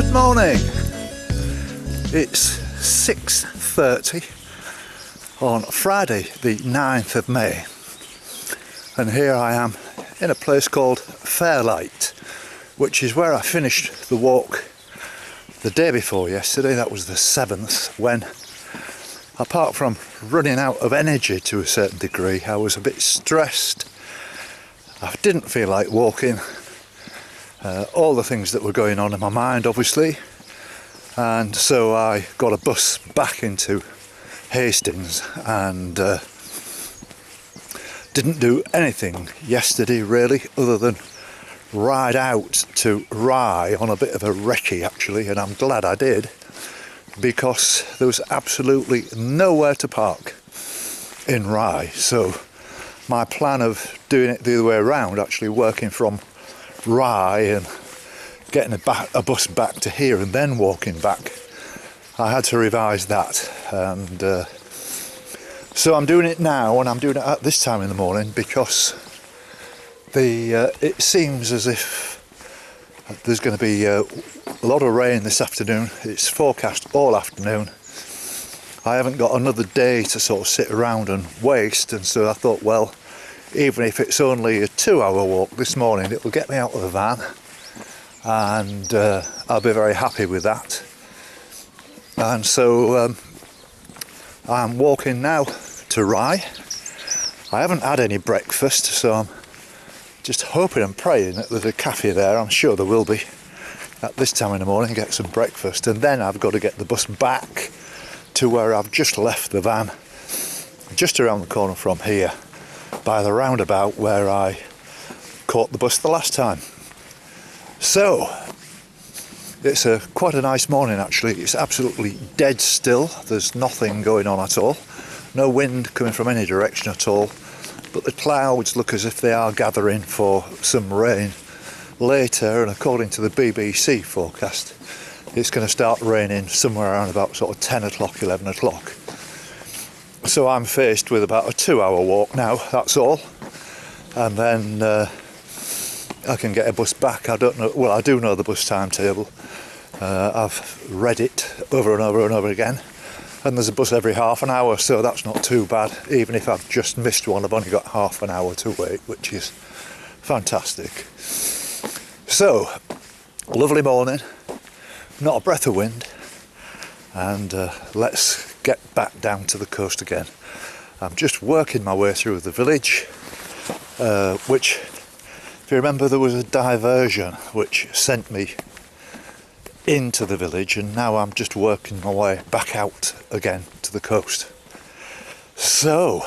Good morning. It's 6:30 on Friday the 9th of May, and here I am in a place called Fairlight, which is where I finished the walk the day before yesterday. That was the 7th, when, apart from running out of energy to a certain degree, I was a bit stressed. I didn't feel like walking. All the things that were going on in my mind, obviously, and so I got a bus back into Hastings and didn't do anything yesterday really, other than ride out to Rye on a bit of a recce actually, and I'm glad I did, because there was absolutely nowhere to park in Rye. So my plan of doing it the other way around, actually working from Rye and getting a bus back to here and then walking back, I had to revise that, and so I'm doing it now, and I'm doing it at this time in the morning because it seems as if there's going to be a lot of rain this afternoon. It's forecast all afternoon. I haven't got another day to sort of sit around and waste, and so I thought, well, even if it's only a 2-hour walk this morning, it will get me out of the van, and I'll be very happy with that. And so I'm walking now to Rye. I haven't had any breakfast, so I'm just hoping and praying that there's a cafe there. I'm sure there will be at this time in the morning. Get some breakfast, and then I've got to get the bus back to where I've just left the van, just around the corner from here, by the roundabout where I caught the bus the last time. So it's quite a nice morning actually. It's absolutely dead still. There's nothing going on at all. No wind coming from any direction at all. But the clouds look as if they are gathering for some rain later, and according to the BBC forecast, it's going to start raining somewhere around about sort of 10 o'clock, 11 o'clock. So I'm faced with about a 2-hour walk now, that's all. And then I can get a bus back. I don't know, well, I do know the bus timetable. I've read it over and over and over again. And there's a bus every half an hour, so that's not too bad. Even if I've just missed one, I've only got half an hour to wait, which is fantastic. So, lovely morning, not a breath of wind, and let's get back down to the coast again. I'm just working my way through the village, which, if you remember, there was a diversion which sent me into the village, and now I'm just working my way back out again to the coast. So,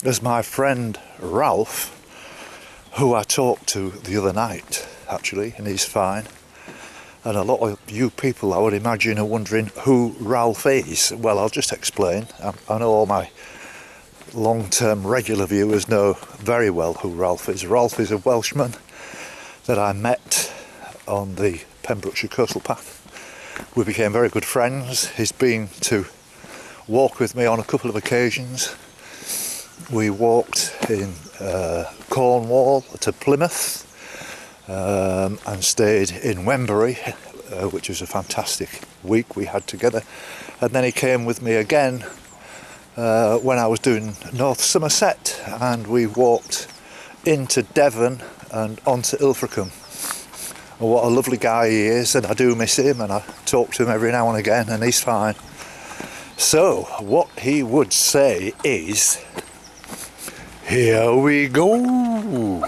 there's my friend Ralph, who I talked to the other night actually, and he's fine. And a lot of you people, I would imagine, are wondering who Ralph is. Well, I'll just explain. I know all my long-term regular viewers know very well who Ralph is. Ralph is a Welshman that I met on the Pembrokeshire Coastal Path. We became very good friends. He's been to walk with me on a couple of occasions. We walked in Cornwall to Plymouth, and stayed in Wembury, which was a fantastic week we had together. And then he came with me again when I was doing North Somerset, and we walked into Devon and onto Ilfracombe. And what a lovely guy he is, and I do miss him, and I talk to him every now and again, and he's fine. So what he would say is, here we go.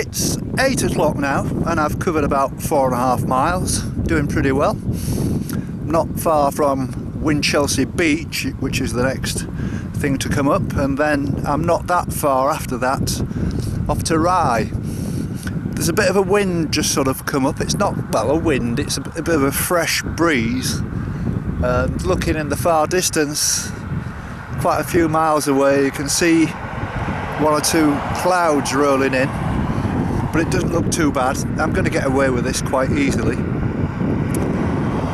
It's 8 o'clock now and I've covered about 4.5 miles, doing pretty well. Not far from Winchelsea Beach, which is the next thing to come up, and then I'm not that far after that off to Rye. There's a bit of a wind just sort of come up. It's not, well, a wind, it's a bit of a fresh breeze. And looking in the far distance, quite a few miles away, you can see one or two clouds rolling in, but it doesn't look too bad. I'm going to get away with this quite easily.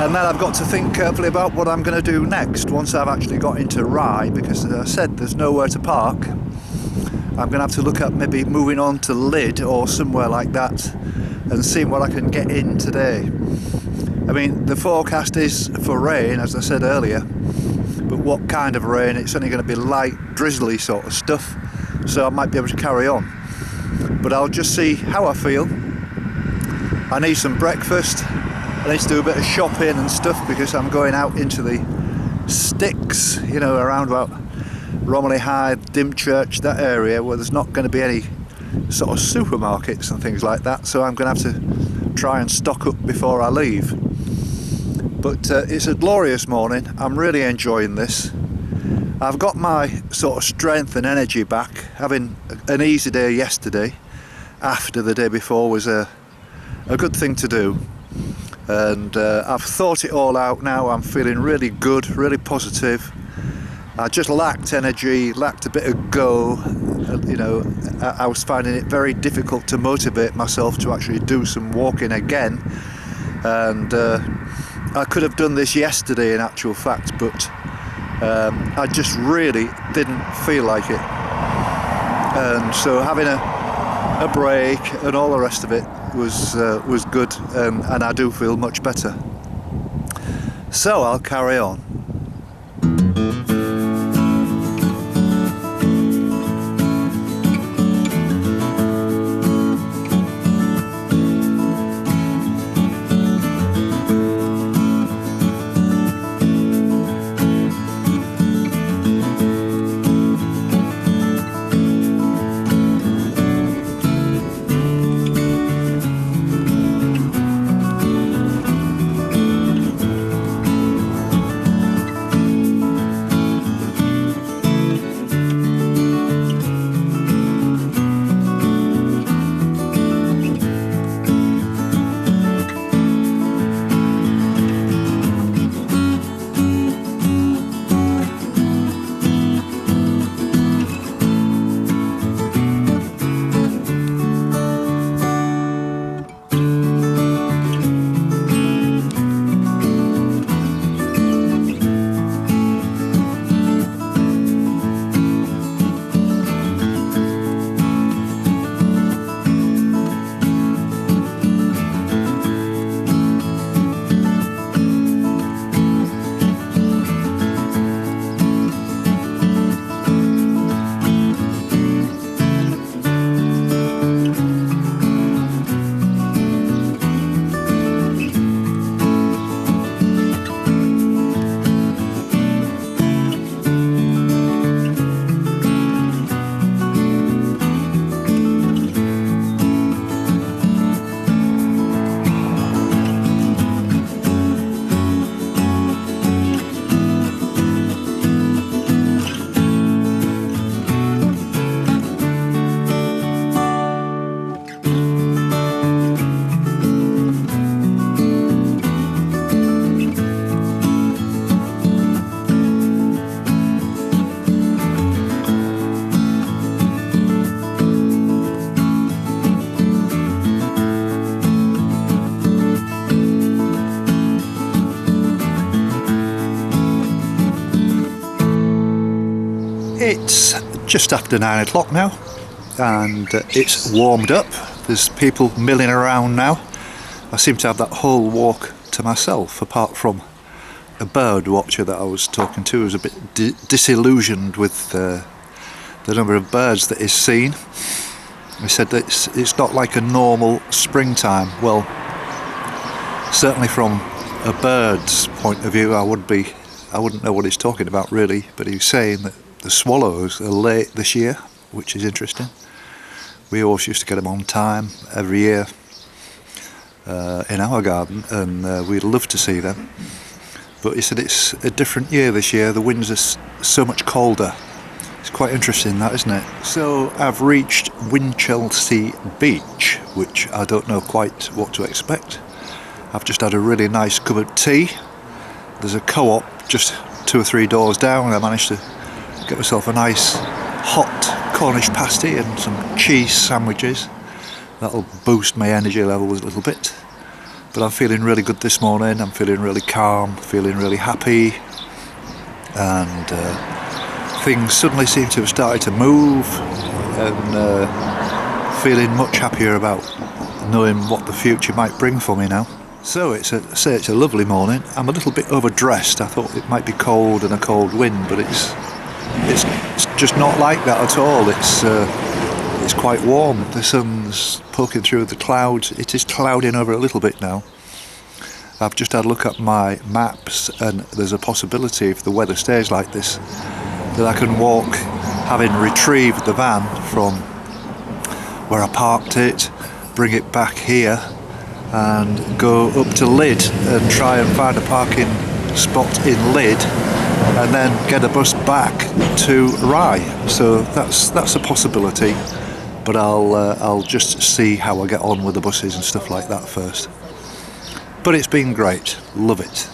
And then I've got to think carefully about what I'm going to do next once I've actually got into Rye, because as I said, there's nowhere to park. I'm going to have to look at maybe moving on to Lydd or somewhere like that and seeing what I can get in today. I mean, the forecast is for rain, as I said earlier, but what kind of rain? It's only going to be light, drizzly sort of stuff, so I might be able to carry on. But I'll just see how I feel. I need some breakfast. I need to do a bit of shopping and stuff because I'm going out into the sticks, you know, around about Romiley Hythe, Dymchurch, that area where there's not going to be any sort of supermarkets and things like that, so I'm going to have to try and stock up before I leave. But it's a glorious morning. I'm really enjoying this. I've got my sort of strength and energy back. Having an easy day yesterday after the day before was a good thing to do. And I've thought it all out now. I'm feeling really good, really positive. I just lacked energy, lacked a bit of go. You know, I was finding it very difficult to motivate myself to actually do some walking again. And I could have done this yesterday in actual fact, but I just really didn't feel like it. And so having a break and all the rest of it was good, and I do feel much better. So I'll carry on. It's just after 9 o'clock now, and it's warmed up. There's people milling around now. I seem to have that whole walk to myself, apart from a bird watcher that I was talking to, who was a bit disillusioned with the number of birds that is seen. He said that it's not like a normal springtime. Well, certainly from a bird's point of view, I wouldn't know what he's talking about really, but he was saying that the swallows are late this year, which is interesting. We always used to get them on time every year in our garden, and we'd love to see them. But he said it's a different year this year. The winds are so much colder. It's quite interesting, that, isn't it? So I've reached Winchelsea Beach, which I don't know quite what to expect. I've just had a really nice cup of tea. There's a co-op just 2 or 3 doors down, and I managed to get myself a nice hot Cornish pasty and some cheese sandwiches. That'll boost my energy levels a little bit. But I'm feeling really good this morning. I'm feeling really calm, feeling really happy, and things suddenly seem to have started to move, and feeling much happier about knowing what the future might bring for me now. So it's a lovely morning. I'm a little bit overdressed. I thought it might be cold and a cold wind, but it's just not like that at all. It's quite warm. The sun's poking through the clouds. It is clouding over a little bit now. I've just had a look at my maps, and there's a possibility, if the weather stays like this, that I can walk, having retrieved the van from where I parked it, bring it back here and go up to Lydd and try and find a parking spot in Lydd, and then get a bus back to Rye. So that's a possibility, but I'll just see how I get on with the buses and stuff like that first. But it's been great, love it.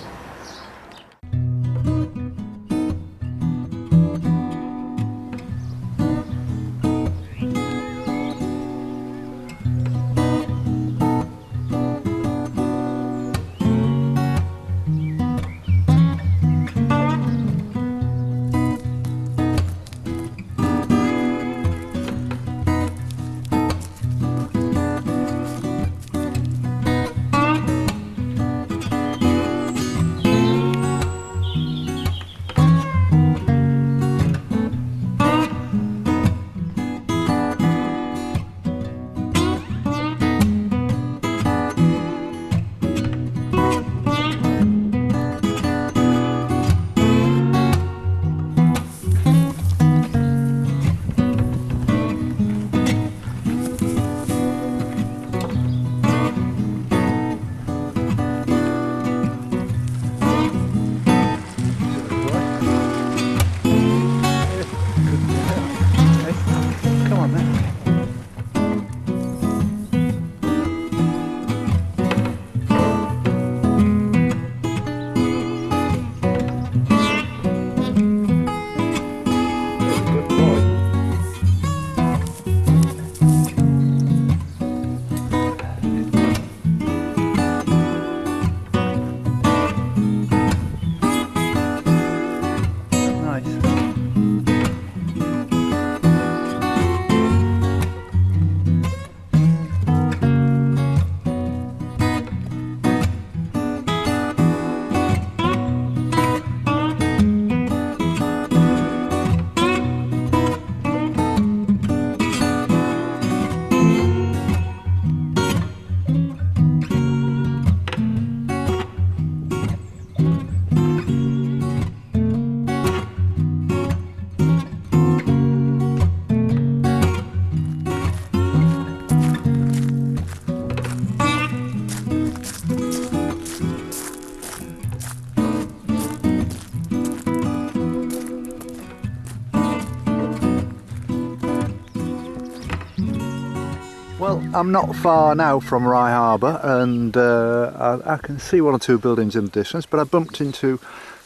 Well, I'm not far now from Rye Harbour, and I can see 1 or 2 buildings in the distance, but I bumped into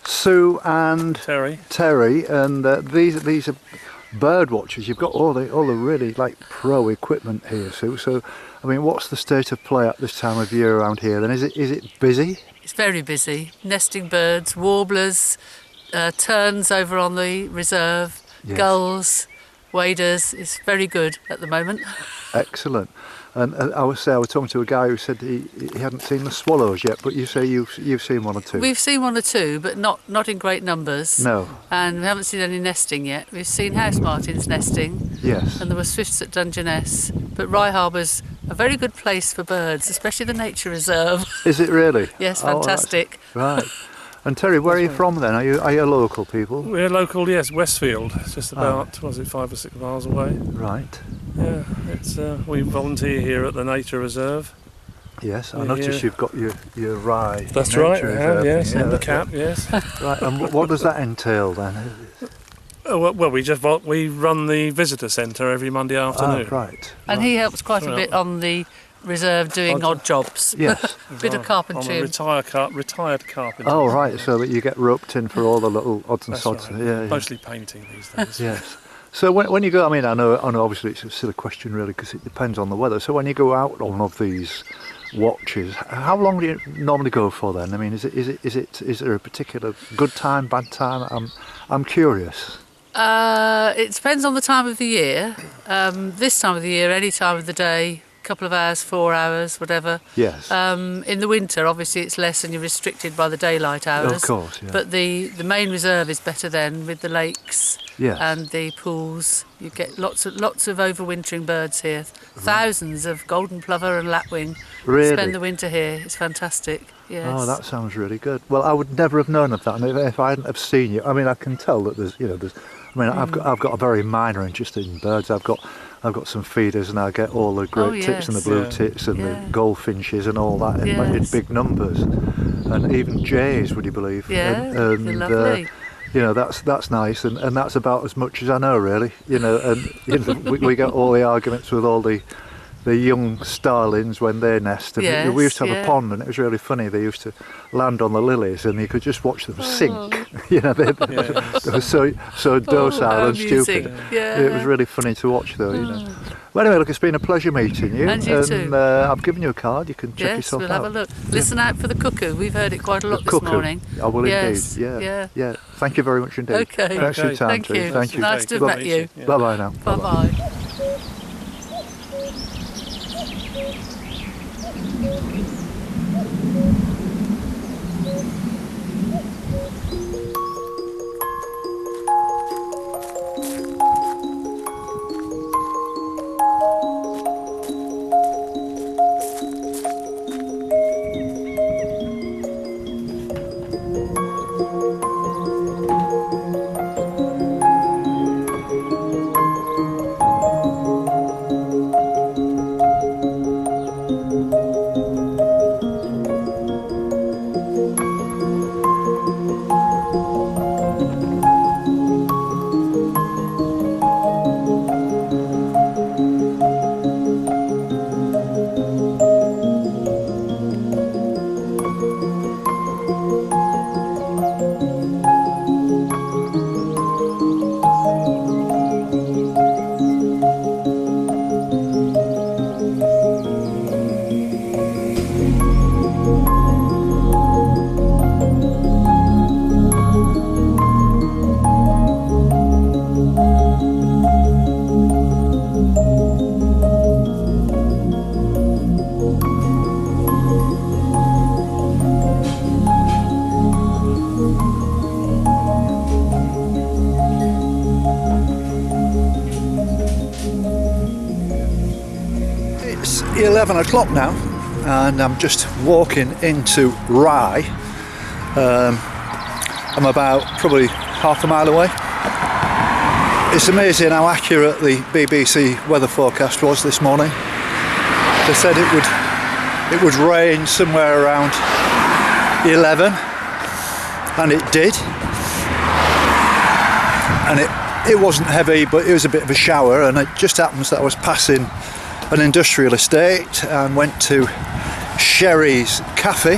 Sue and Terry, and these are bird watchers. You've got all the really pro equipment here, Sue. So, I mean, what's the state of play at this time of year around here? Then is it busy? It's very busy. Nesting birds, warblers, terns over on the reserve, yes. Gulls, waders. It's very good at the moment. Excellent. And I was talking to a guy who said he hadn't seen the swallows yet, but you say you've seen 1 or 2. We've seen 1 or 2, but not in great numbers. No. And we haven't seen any nesting yet. We've seen house martins nesting. Yes. And there were swifts at Dungeness. But Rye Harbour's a very good place for birds, especially the nature reserve. Is it really? Yes, fantastic. Right. And Terry, where are you from then? Are you local people? We're local, yes, Westfield. It's just about, was it 5 or 6 miles away? Right. Yeah, it's we volunteer here at the Nature Reserve. Yes, I noticed you've got your rye. That's right, I have, yes, yeah, and the cap, yes. Right, and what does that entail then? Well, we run the visitor centre every Monday afternoon. Right. And he helps quite a bit on the reserve doing odd jobs. Yes. Bit of carpentry. I'm a retired carpenter. Oh, right, so that you get roped in for all the little odds and That's sods. right. Yeah, Mostly painting these days. Yes. So when you go, I mean, I know obviously it's a silly question really because it depends on the weather. So when you go out on one of these watches, how long do you normally go for then? I mean, is there a particular good time, bad time? I'm curious. It depends on the time of the year. This time of the year, any time of the day, couple of hours, 4 hours, whatever. Yes. In the winter, obviously, it's less and you're restricted by the daylight hours. Of course, yeah. But the main reserve is better then with the lakes Yes. and the pools. You get lots of overwintering birds here. Thousands of golden plover and lapwing Really? spend the winter here. It's fantastic. Yes. Oh, that sounds really good. Well, I would never have known of that, and if I hadn't have seen you, I mean, I can tell that there's. I mean, I've got a very minor interest in birds. I've got some feeders, and I get all the great tits and the blue tits and the goldfinches and all that in big numbers, and even jays. Would you believe? Yeah, they're lovely. That's nice, and that's about as much as I know, really. And we get all the arguments with all the young starlings when they nest. And we used to have a pond, and it was really funny. They used to land on the lilies, and you could just watch them sink. They were so docile and stupid. Yeah. It was really funny to watch, though. Well, anyway, look, it's been a pleasure meeting you. And you too. I've given you a card. You can check Yes, yourself we'll out. have a look. Listen out for the cuckoo. We've heard it quite a lot The this morning. I will Yes, indeed. Yeah. Thank you very much indeed. Okay. Thanks for your time, Thank Terry. you. Thank you. Nice to have met you. Yeah. Bye-bye now. Bye-bye. It's 11 o'clock now, and I'm just walking into Rye. I'm about probably half a mile away. It's amazing how accurate the BBC weather forecast was this morning. They said it would rain somewhere around 11, and it did. And it wasn't heavy, but it was a bit of a shower, and it just happens that I was passing an industrial estate and went to Sherry's Cafe,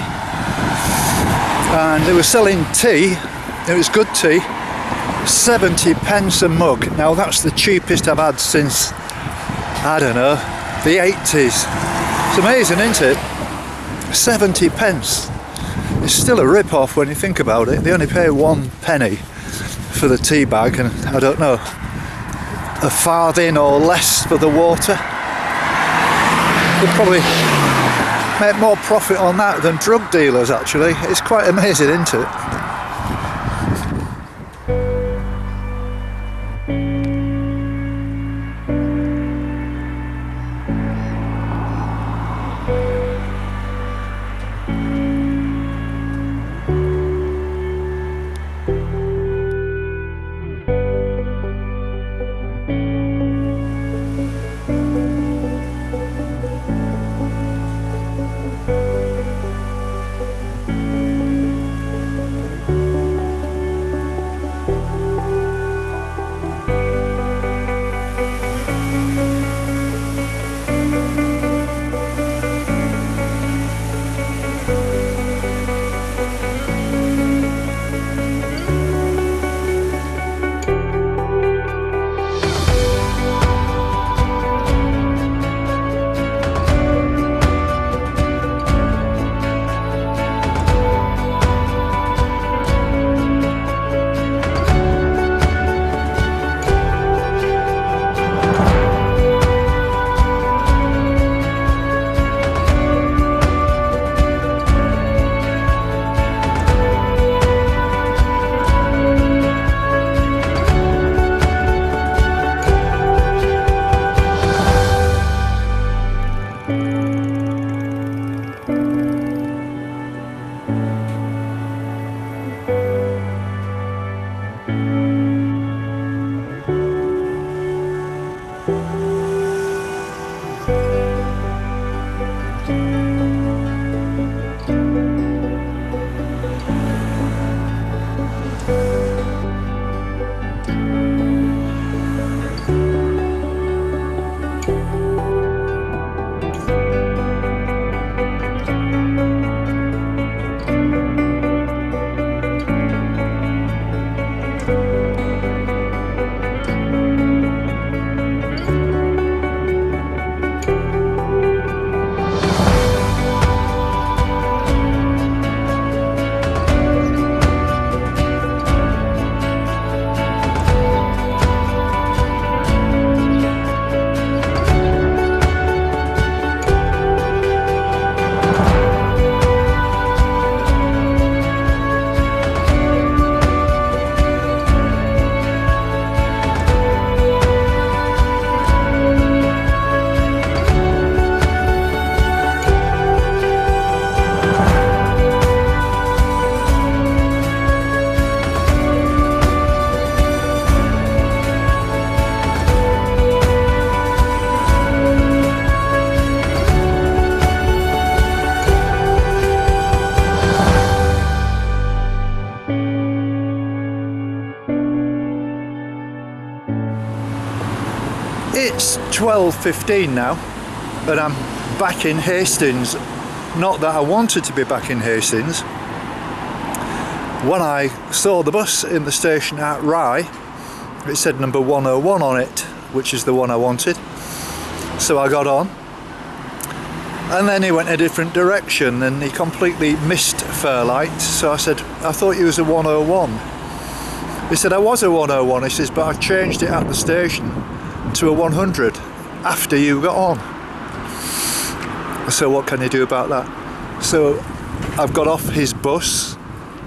and they were selling tea. It was good tea, 70 pence a mug. Now that's the cheapest I've had since, I don't know, the 80s. It's amazing, isn't it? 70 pence. It's still a rip-off when you think about it. They only pay 1 penny for the tea bag, and I don't know, a farthing or less for the water. Could probably make more profit on that than drug dealers, actually. It's quite amazing, isn't it? It's 12:15 now, and I'm back in Hastings. Not that I wanted to be back in Hastings. When I saw the bus in the station at Rye, it said number 101 on it, which is the one I wanted. So I got on, and then he went a different direction and he completely missed Fairlight. So I said, I thought you was a 101. He said, I was a 101. He says, but I changed it at the station to a 100 after you got on. So what can you do about that? So I've got off his bus,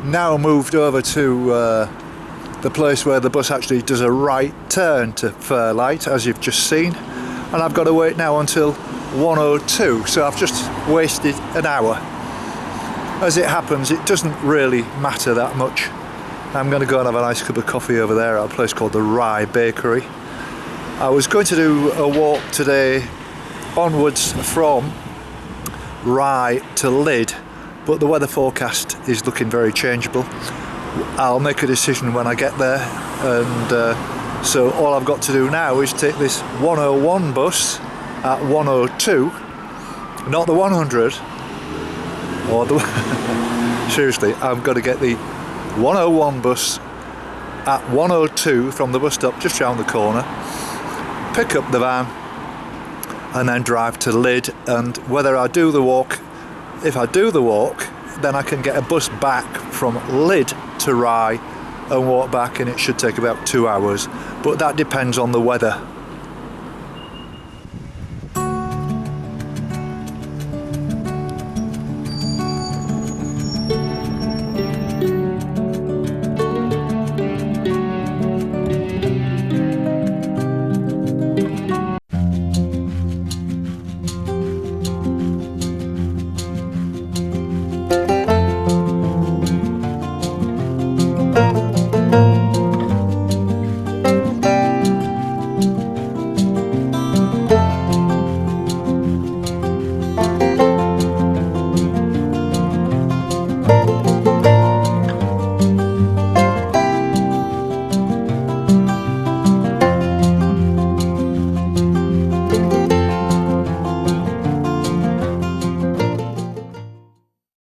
now moved over to the place where the bus actually does a right turn to Fairlight, as you've just seen, and I've got to wait now until 1:02, so I've just wasted an hour. As it happens, it doesn't really matter that much. I'm going to go and have a nice cup of coffee over there at a place called the Rye Bakery. I was going to do a walk today onwards from Rye to Lydd, but the weather forecast is looking very changeable. I'll make a decision when I get there, and so all I've got to do now is take this 101 bus at 1:02, not the 100, or the seriously, I've got to get the 101 bus at 1:02 from the bus stop just round the corner, pick up the van, and then drive to Lydd. And whether I do the walk, if I do the walk, then I can get a bus back from Lydd to Rye and walk back, and it should take about 2 hours, but that depends on the weather.